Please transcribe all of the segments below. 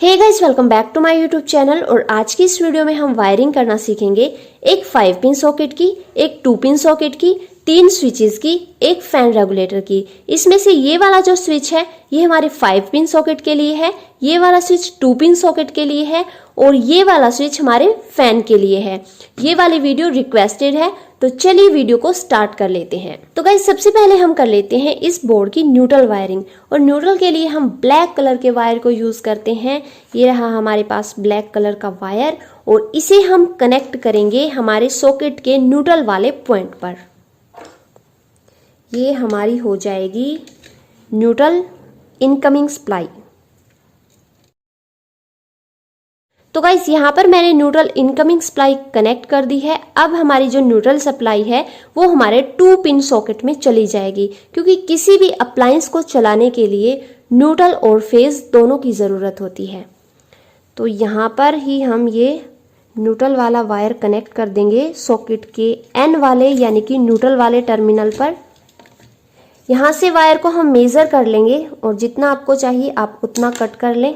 Hey guys, welcome back to my YouTube channel. और आज की इस वीडियो में हम वायरिंग करना सीखेंगे एक 5 पिन सॉकेट की, एक 2 पिन सॉकेट की, 3 स्विचेस की, एक फैन रेगुलेटर की। इसमें से ये वाला जो स्विच है ये हमारे 5 पिन सॉकेट के लिए है, ये वाला स्विच 2 पिन सॉकेट के लिए है और ये वाला स्विच हमारे फैन के लिए है। ये वाली वीडियो रिक्वेस्टेड है, तो चलिए वीडियो को स्टार्ट कर लेते हैं। तो गाइस, सबसे पहले हम कर लेते हैं इस बोर्ड की न्यूट्रल वायरिंग। और न्यूट्रल के लिए हम ब्लैक कलर के वायर को यूज करते हैं। ये रहा हमारे पास ब्लैक कलर का वायर और इसे हम कनेक्ट करेंगे हमारे सॉकेट के न्यूट्रल वाले पॉइंट पर। ये हमारी हो जाएगी न्यूट्रल इनकमिंग सप्लाई। तो गाइस, यहाँ पर मैंने न्यूट्रल इनकमिंग सप्लाई कनेक्ट कर दी है। अब हमारी जो न्यूट्रल सप्लाई है वो हमारे 2 पिन सॉकेट में चली जाएगी, क्योंकि किसी भी अप्लायंस को चलाने के लिए न्यूट्रल और फेज दोनों की ज़रूरत होती है। तो यहाँ पर ही हम ये न्यूट्रल वाला वायर कनेक्ट कर देंगे सॉकेट के एन वाले यानी कि न्यूट्रल वाले टर्मिनल पर। यहाँ से वायर को हम मेज़र कर लेंगे और जितना आपको चाहिए आप उतना कट कर लें।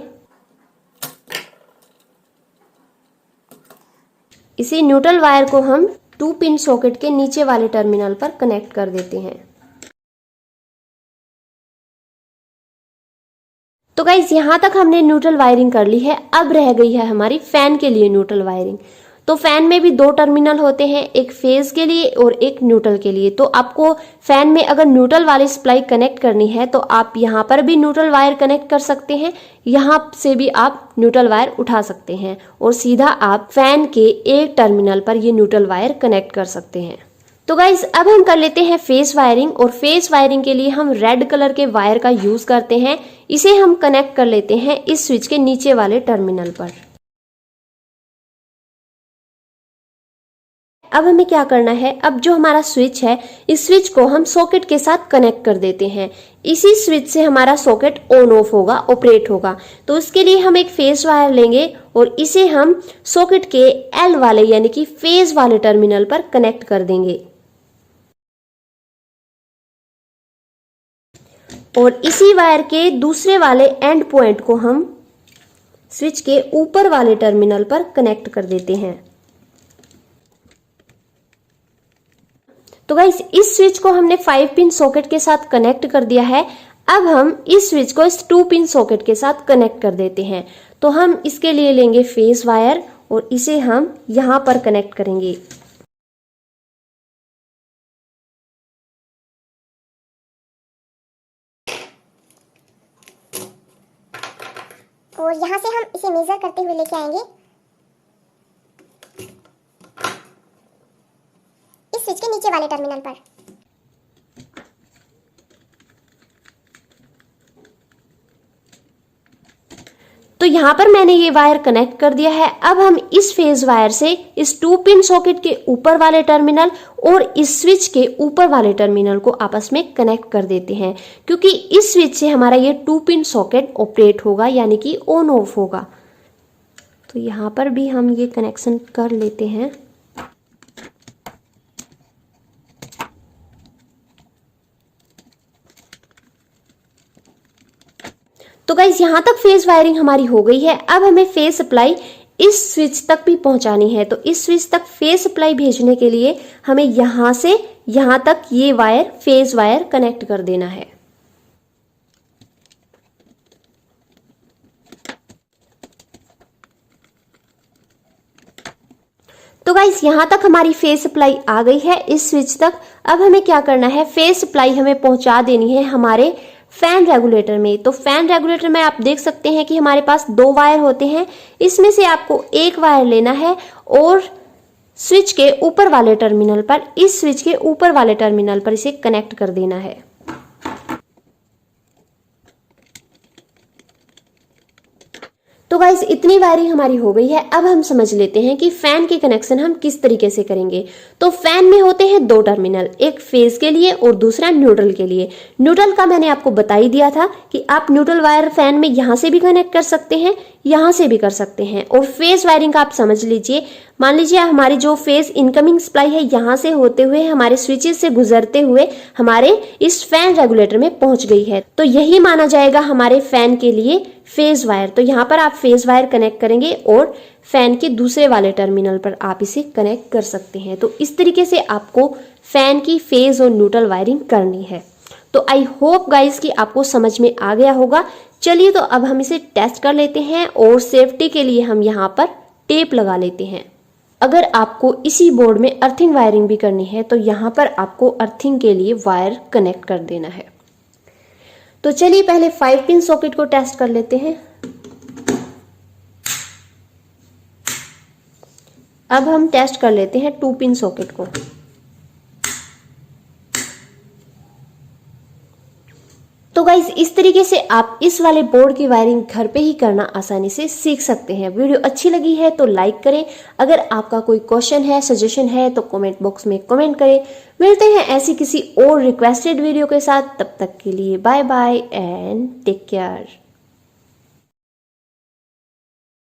इसी न्यूट्रल वायर को हम 2 पिन सॉकेट के नीचे वाले टर्मिनल पर कनेक्ट कर देते हैं। तो गाइस, यहां तक हमने न्यूट्रल वायरिंग कर ली है। अब रह गई है हमारी फैन के लिए न्यूट्रल वायरिंग। तो फैन में भी 2 टर्मिनल होते हैं, एक फेज के लिए और एक न्यूट्रल के लिए। तो आपको फैन में अगर न्यूट्रल वाली सप्लाई कनेक्ट करनी है तो आप यहाँ पर भी न्यूट्रल वायर कनेक्ट कर सकते हैं, यहाँ से भी आप न्यूट्रल वायर उठा सकते हैं और सीधा आप फैन के एक टर्मिनल पर ये न्यूट्रल वायर कनेक्ट कर सकते हैं। तो गाइज, अब हम कर लेते हैं फेस वायरिंग। और फेस वायरिंग के लिए हम रेड कलर के वायर का यूज करते हैं। इसे हम कनेक्ट कर लेते हैं इस स्विच के नीचे वाले टर्मिनल पर। अब हमें क्या करना है, अब जो हमारा स्विच है इस स्विच को हम सॉकेट के साथ कनेक्ट कर देते हैं। इसी स्विच से हमारा सॉकेट ऑन ऑफ होगा, ऑपरेट होगा। तो उसके लिए हम एक फेस वायर लेंगे और इसे हम सॉकेट के एल वाले यानी कि फेज वाले टर्मिनल पर कनेक्ट कर देंगे। और इसी वायर के दूसरे वाले एंड पॉइंट को हम स्विच के ऊपर वाले टर्मिनल पर कनेक्ट कर देते हैं। तो गाइस, इस स्विच को हमने 5 पिन सॉकेट के साथ कनेक्ट कर दिया है। अब हम इस स्विच को इस 2 पिन सॉकेट के साथ कनेक्ट कर देते हैं। तो हम इसके लिए लेंगे फेस वायर और इसे हम यहां पर कनेक्ट करेंगे। और यहाँ से हम इसे मेजर करते हुए लेके आएंगे इस स्विच के नीचे वाले टर्मिनल पर। तो यहाँ पर मैंने ये वायर कनेक्ट कर दिया है। अब हम इस फेज वायर से इस 2 पिन सॉकेट के ऊपर वाले टर्मिनल और इस स्विच के ऊपर वाले टर्मिनल को आपस में कनेक्ट कर देते हैं, क्योंकि इस स्विच से हमारा ये 2 पिन सॉकेट ऑपरेट होगा यानी कि ऑन ऑफ होगा। तो यहाँ पर भी हम ये कनेक्शन कर लेते हैं। तो गाइज, यहां तक फेज वायरिंग हमारी हो गई है। अब हमें फेज सप्लाई इस स्विच तक भी पहुंचानी है। तो इस स्विच तक फेज सप्लाई भेजने के लिए हमें यहां से यहां तक ये वायर फेज वायर कनेक्ट कर देना है। तो गाइस, यहां तक हमारी फेज सप्लाई आ गई है इस स्विच तक। अब हमें क्या करना है, फेज सप्लाई हमें पहुंचा देनी है हमारे फैन रेगुलेटर में। तो फैन रेगुलेटर में आप देख सकते हैं कि हमारे पास 2 वायर होते हैं। इसमें से आपको एक वायर लेना है और स्विच के ऊपर वाले टर्मिनल पर, इस स्विच के ऊपर वाले टर्मिनल पर इसे कनेक्ट कर देना है। तो गाइस, इतनी वायरिंग हमारी हो गई है। अब हम समझ लेते हैं कि फैन के कनेक्शन हम किस तरीके से करेंगे। तो फैन में होते हैं 2 टर्मिनल, एक फेज के लिए और दूसरा न्यूट्रल के लिए। न्यूट्रल का मैंने आपको बता ही दिया था कि आप न्यूट्रल वायर फैन में यहां से भी कनेक्ट कर सकते हैं, यहां से भी कर सकते हैं। और फेज वायरिंग का आप समझ लीजिए, मान लीजिए हमारी जो फेज इनकमिंग सप्लाई है यहां से होते हुए हमारे स्विचेस से गुजरते हुए हमारे इस फैन रेगुलेटर में पहुंच गई है, तो यही माना जाएगा हमारे फैन के लिए फेज वायर। तो यहाँ पर आप फेज वायर कनेक्ट करेंगे और फैन के दूसरे वाले टर्मिनल पर आप इसे कनेक्ट कर सकते हैं। तो इस तरीके से आपको फैन की फेज और न्यूट्रल वायरिंग करनी है। तो आई होप गाइस कि आपको समझ में आ गया होगा। चलिए तो अब हम इसे टेस्ट कर लेते हैं और सेफ्टी के लिए हम यहाँ पर टेप लगा लेते हैं। अगर आपको इसी बोर्ड में अर्थिंग वायरिंग भी करनी है तो यहाँ पर आपको अर्थिंग के लिए वायर कनेक्ट कर देना है। तो चलिए पहले 5 पिन सॉकेट को टेस्ट कर लेते हैं। अब हम टेस्ट कर लेते हैं 2 पिन सॉकेट को। तो गाइज इस तरीके से आप इस वाले बोर्ड की वायरिंग घर पे ही करना आसानी से सीख सकते हैं। वीडियो अच्छी लगी है तो लाइक करें। अगर आपका कोई क्वेश्चन है, सजेशन है तो कमेंट बॉक्स में कमेंट करें। मिलते हैं ऐसी किसी और रिक्वेस्टेड वीडियो के साथ। तब तक के लिए bye bye and take care.